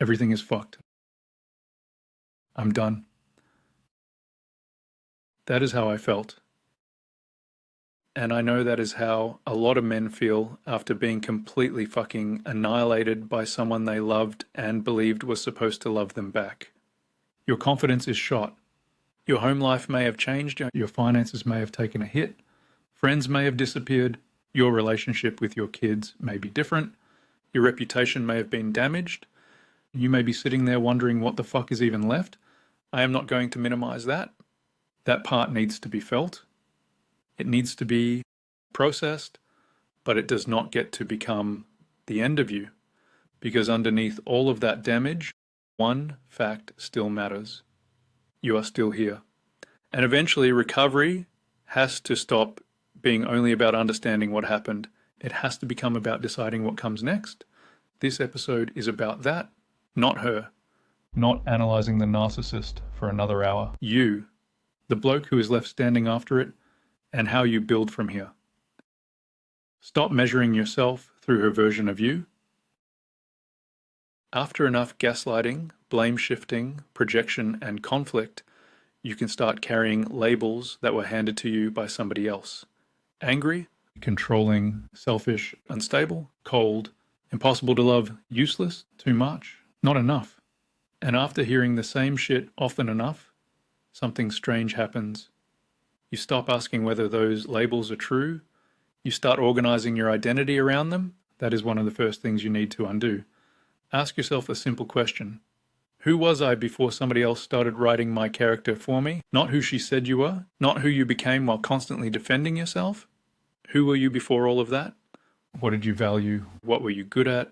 Everything is fucked. I'm done. That is how I felt. And I know that is how a lot of men feel after being completely fucking annihilated by someone they loved and believed was supposed to love them back. Your confidence is shot. Your home life may have changed. Your finances may have taken a hit. Friends may have disappeared. Your relationship with your kids may be different. Your reputation may have been damaged. You may be sitting there wondering what the fuck is even left. I am not going to minimize that. That part needs to be felt. It needs to be processed, but it does not get to become the end of you, because underneath all of that damage, one fact still matters. You are still here. And eventually recovery has to stop being only about understanding what happened. It has to become about deciding what comes next. This episode is about that, not her. Not analyzing the narcissist for another hour. You, the bloke who is left standing after it, and how you build from here. Stop measuring yourself through her version of you. After enough gaslighting, blame shifting, projection, and conflict, you can start carrying labels that were handed to you by somebody else. Angry, controlling, selfish, unstable, cold, impossible to love, useless, too much, not enough. And after hearing the same shit often enough, something strange happens. You stop asking whether those labels are true. You start organizing your identity around them. That is one of the first things you need to undo. Ask yourself a simple question. Who was I before somebody else started writing my character for me? Not who she said you were, not who you became while constantly defending yourself. Who were you before all of that? What did you value? What were you good at?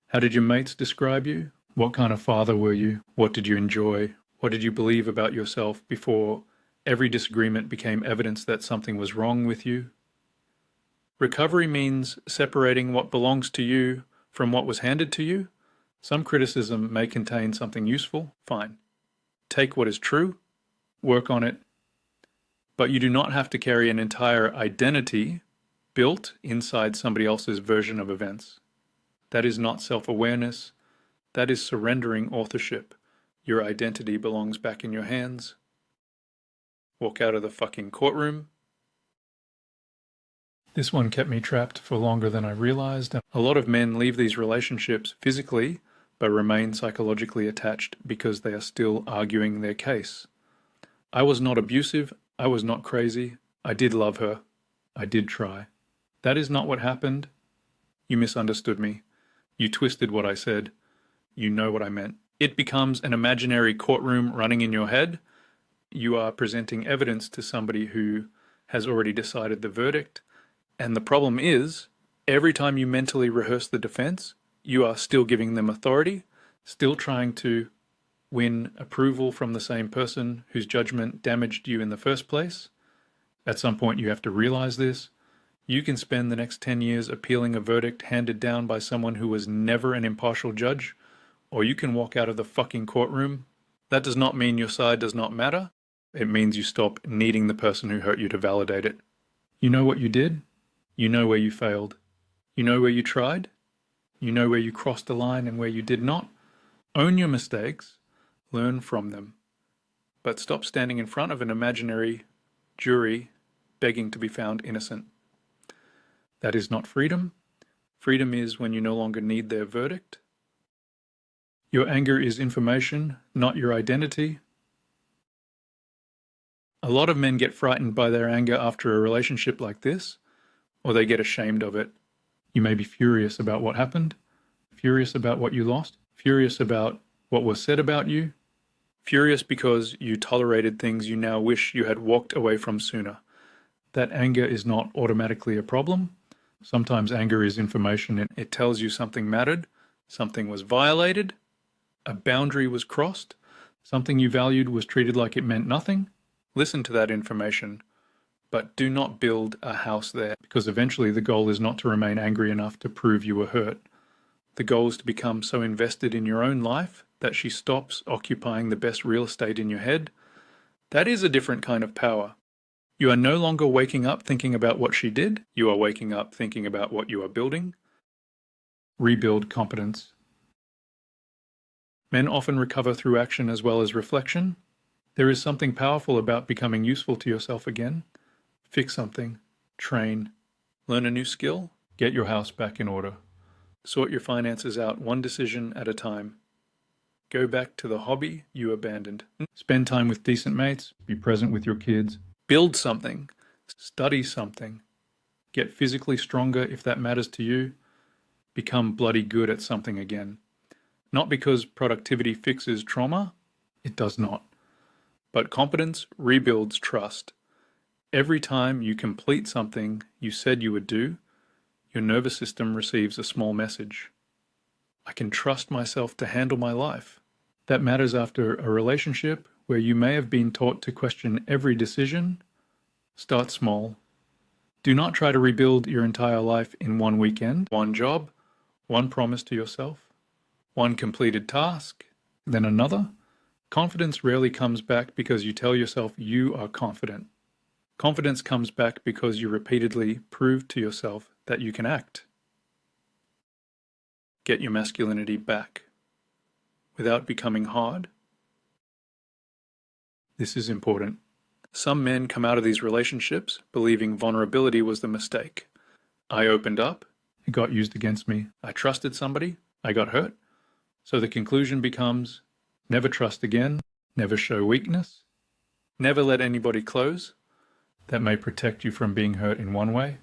How did your mates describe you? What kind of father were you? What did you enjoy? What did you believe about yourself before every disagreement became evidence that something was wrong with you? Recovery means separating what belongs to you from what was handed to you. Some criticism may contain something useful, fine. Take what is true, work on it, but you do not have to carry an entire identity built inside somebody else's version of events. That is not self-awareness, that is surrendering authorship. Your identity belongs back in your hands. Walk out of the fucking courtroom. This one kept me trapped for longer than I realized. A lot of men leave these relationships physically, but remain psychologically attached because they are still arguing their case. I was not abusive. I was not crazy. I did love her. I did try. That is not what happened. You misunderstood me. You twisted what I said. You know what I meant. It becomes an imaginary courtroom running in your head. You are presenting evidence to somebody who has already decided the verdict. And the problem is, every time you mentally rehearse the defense, you are still giving them authority, still trying to win approval from the same person whose judgment damaged you in the first place. At some point you have to realize this. You can spend the next 10 years appealing a verdict handed down by someone who was never an impartial judge, or you can walk out of the fucking courtroom. That does not mean your side does not matter. It means you stop needing the person who hurt you to validate it. You know what you did. You know where you failed. You know where you tried. You know where you crossed the line and where you did not. Own your mistakes. Learn from them. But stop standing in front of an imaginary jury begging to be found innocent. That is not freedom. Freedom is when you no longer need their verdict. Your anger is information, not your identity. A lot of men get frightened by their anger after a relationship like this, or they get ashamed of it. You may be furious about what happened, furious about what you lost, furious about what was said about you, furious because you tolerated things you now wish you had walked away from sooner. That anger is not automatically a problem. Sometimes anger is information. It tells you something mattered, something was violated, a boundary was crossed, something you valued was treated like it meant nothing. Listen to that information, but do not build a house there, because eventually the goal is not to remain angry enough to prove you were hurt. The goal is to become so invested in your own life that she stops occupying the best real estate in your head. That is a different kind of power. You are no longer waking up thinking about what she did. You are waking up thinking about what you are building. Rebuild competence. Men often recover through action as well as reflection. There is something powerful about becoming useful to yourself again. Fix something, train, learn a new skill, get your house back in order. Sort your finances out one decision at a time. Go back to the hobby you abandoned. Spend time with decent mates, be present with your kids. Build something, study something. Get physically stronger if that matters to you. Become bloody good at something again. Not because productivity fixes trauma, it does not. But competence rebuilds trust. Every time you complete something you said you would do, your nervous system receives a small message. I can trust myself to handle my life. That matters after a relationship where you may have been taught to question every decision. Start small. Do not try to rebuild your entire life in one weekend, one job, one promise to yourself, one completed task, then another. Confidence rarely comes back because you tell yourself you are confident. Confidence comes back because you repeatedly prove to yourself that you can act. Get your masculinity back without becoming hard. This is important. Some men come out of these relationships believing vulnerability was the mistake. I opened up, it got used against me. I trusted somebody, I got hurt. So the conclusion becomes, never trust again, never show weakness, never let anybody close. That may protect you from being hurt in one way,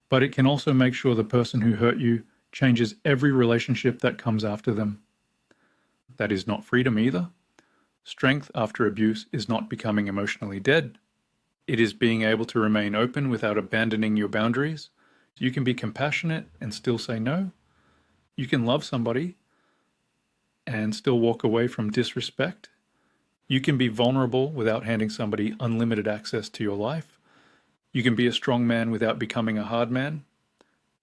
but it can also make sure the person who hurt you changes every relationship that comes after them. That is not freedom either. Strength after abuse is not becoming emotionally dead. It is being able to remain open without abandoning your boundaries. You can be compassionate and still say no. You can love somebody and still walk away from disrespect. You can be vulnerable without handing somebody unlimited access to your life. You can be a strong man without becoming a hard man.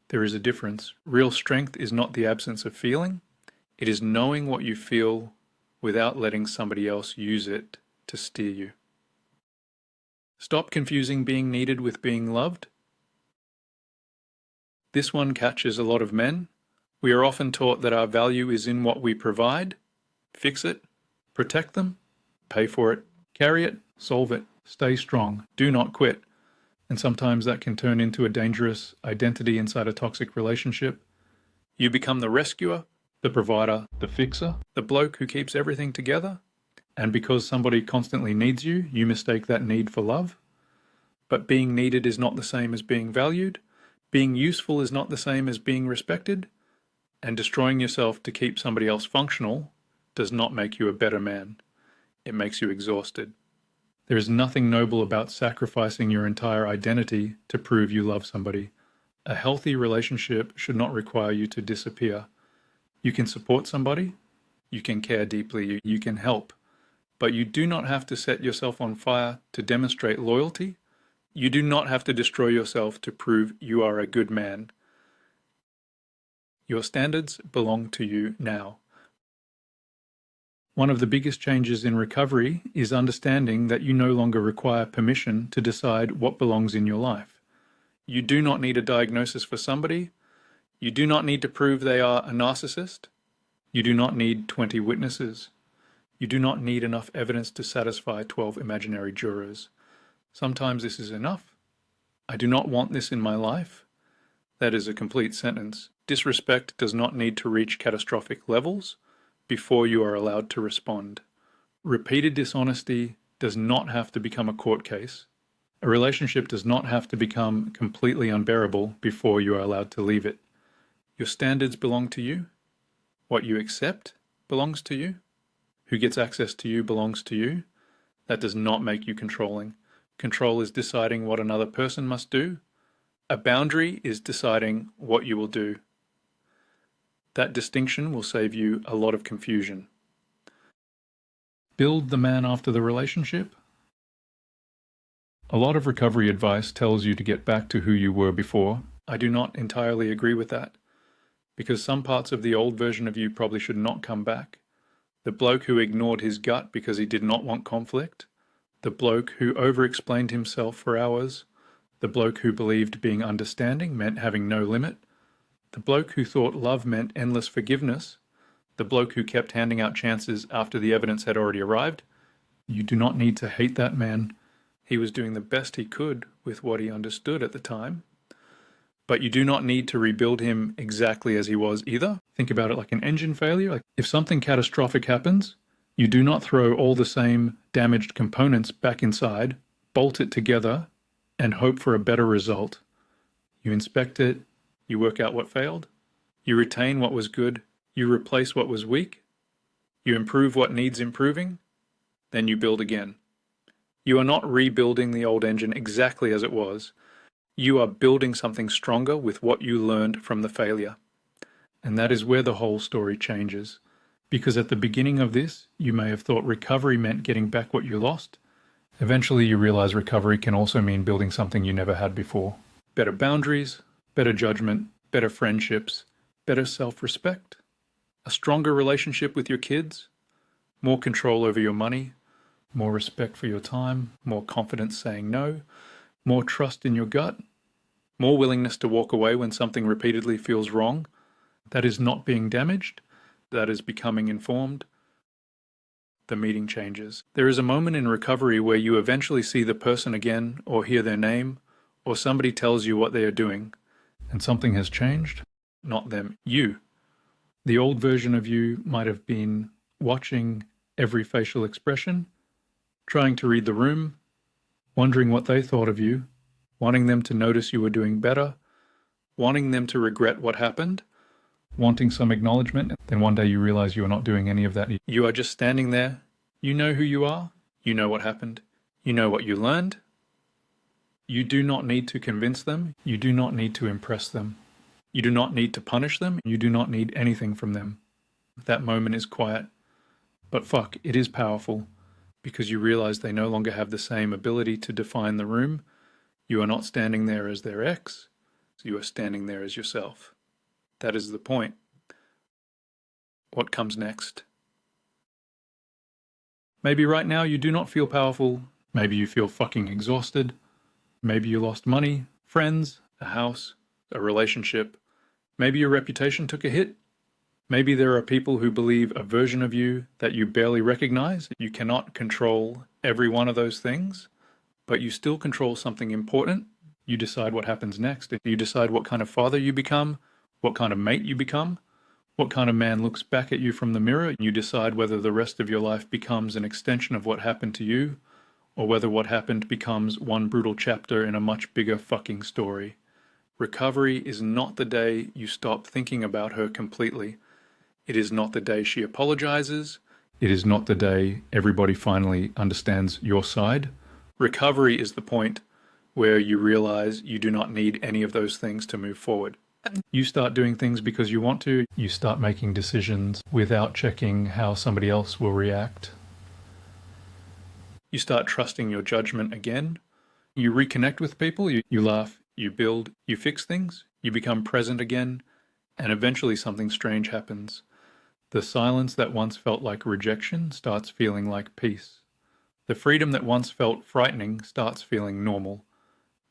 There is a difference. Real strength is not the absence of feeling. It is knowing what you feel without letting somebody else use it to steer you. Stop confusing being needed with being loved. This one catches a lot of men. We are often taught that our value is in what we provide. Fix it, protect them, pay for it, carry it, solve it, stay strong, do not quit. And sometimes that can turn into a dangerous identity inside a toxic relationship. You become the rescuer, the provider, the fixer, the bloke who keeps everything together. And because somebody constantly needs you, you mistake that need for love. But being needed is not the same as being valued. Being useful is not the same as being respected. And destroying yourself to keep somebody else functional does not make you a better man. It makes you exhausted. There is nothing noble about sacrificing your entire identity to prove you love somebody. A healthy relationship should not require you to disappear. You can support somebody, you can care deeply, you can help, but you do not have to set yourself on fire to demonstrate loyalty. You do not have to destroy yourself to prove you are a good man. Your standards belong to you now. One of the biggest changes in recovery is understanding that you no longer require permission to decide what belongs in your life. You do not need a diagnosis for somebody. You do not need to prove they are a narcissist. You do not need 20 witnesses. You do not need enough evidence to satisfy 12 imaginary jurors. Sometimes this is enough. I do not want this in my life. That is a complete sentence. Disrespect does not need to reach catastrophic levels before you are allowed to respond. Repeated dishonesty does not have to become a court case. A relationship does not have to become completely unbearable before you are allowed to leave it. Your standards belong to you. What you accept belongs to you. Who gets access to you belongs to you. That does not make you controlling. Control is deciding what another person must do. A boundary is deciding what you will do. That distinction will save you a lot of confusion. Build the man after the relationship. A lot of recovery advice tells you to get back to who you were before. I do not entirely agree with that, because some parts of the old version of you probably should not come back. The bloke who ignored his gut because he did not want conflict. The bloke who over-explained himself for hours. The bloke who believed being understanding meant having no limit. The bloke who thought love meant endless forgiveness. The bloke who kept handing out chances after the evidence had already arrived. You do not need to hate that man. He was doing the best he could with what he understood at the time. But you do not need to rebuild him exactly as he was either. Think about it like an engine failure. Like if something catastrophic happens, you do not throw all the same damaged components back inside, bolt it together, and hope for a better result. You inspect it, you work out what failed, you retain what was good, you replace what was weak, you improve what needs improving, then you build again. You are not rebuilding the old engine exactly as it was. You are building something stronger with what you learned from the failure. And that is where the whole story changes. Because at the beginning of this, you may have thought recovery meant getting back what you lost. Eventually you realize recovery can also mean building something you never had before. Better boundaries, better judgment, better friendships, better self-respect, a stronger relationship with your kids, more control over your money, more respect for your time, more confidence saying no, more trust in your gut, more willingness to walk away when something repeatedly feels wrong. That is not being damaged. That is becoming informed. The meeting changes. There is a moment in recovery where you eventually see the person again or hear their name or somebody tells you what they are doing. And something has changed. Not them, you. The old version of you might have been watching every facial expression, trying to read the room, wondering what they thought of you, wanting them to notice you were doing better, wanting them to regret what happened, wanting some acknowledgement. Then one day you realize you are not doing any of that. You are just standing there. You know who you are. You know what happened. You know what you learned. You do not need to convince them. You do not need to impress them. You do not need to punish them. You do not need anything from them. That moment is quiet. But fuck, it is powerful. Because you realize they no longer have the same ability to define the room. You are not standing there as their ex. You are standing there as yourself. That is the point. What comes next? Maybe right now you do not feel powerful. Maybe you feel fucking exhausted. Maybe you lost money, friends, a house, a relationship. Maybe your reputation took a hit. Maybe there are people who believe a version of you that you barely recognize. You cannot control every one of those things, but you still control something important. You decide what happens next. You decide what kind of father you become, what kind of mate you become, what kind of man looks back at you from the mirror. You decide whether the rest of your life becomes an extension of what happened to you, or whether what happened becomes one brutal chapter in a much bigger fucking story. Recovery is not the day you stop thinking about her completely. It is not the day she apologizes. It is not the day everybody finally understands your side. Recovery is the point where you realize you do not need any of those things to move forward. You start doing things because you want to. You start making decisions without checking how somebody else will react. You start trusting your judgment again. You reconnect with people. You laugh, you build, you fix things. You become present again. And eventually something strange happens. The silence that once felt like rejection starts feeling like peace. The freedom that once felt frightening starts feeling normal.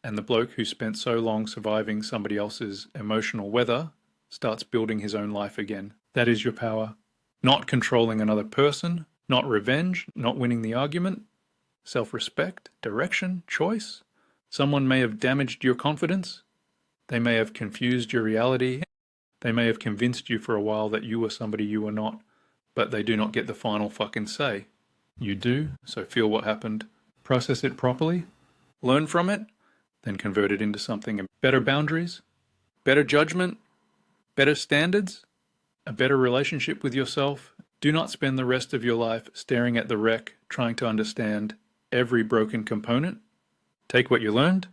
And the bloke who spent so long surviving somebody else's emotional weather starts building his own life again. That is your power. Not controlling another person, not revenge, not winning the argument. Self-respect, direction, choice. Someone may have damaged your confidence. They may have confused your reality. They may have convinced you for a while that you were somebody you were not, but they do not get the final fucking say. You do, so feel what happened. Process it properly. Learn from it. Then convert it into something. Better boundaries, better judgment, better standards, a better relationship with yourself. Do not spend the rest of your life staring at the wreck, trying to understand every broken component. Take what you learned,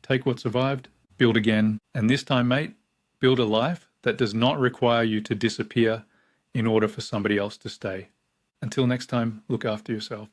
take what survived, build again. And this time, mate, build a life that does not require you to disappear in order for somebody else to stay. Until next time, look after yourself.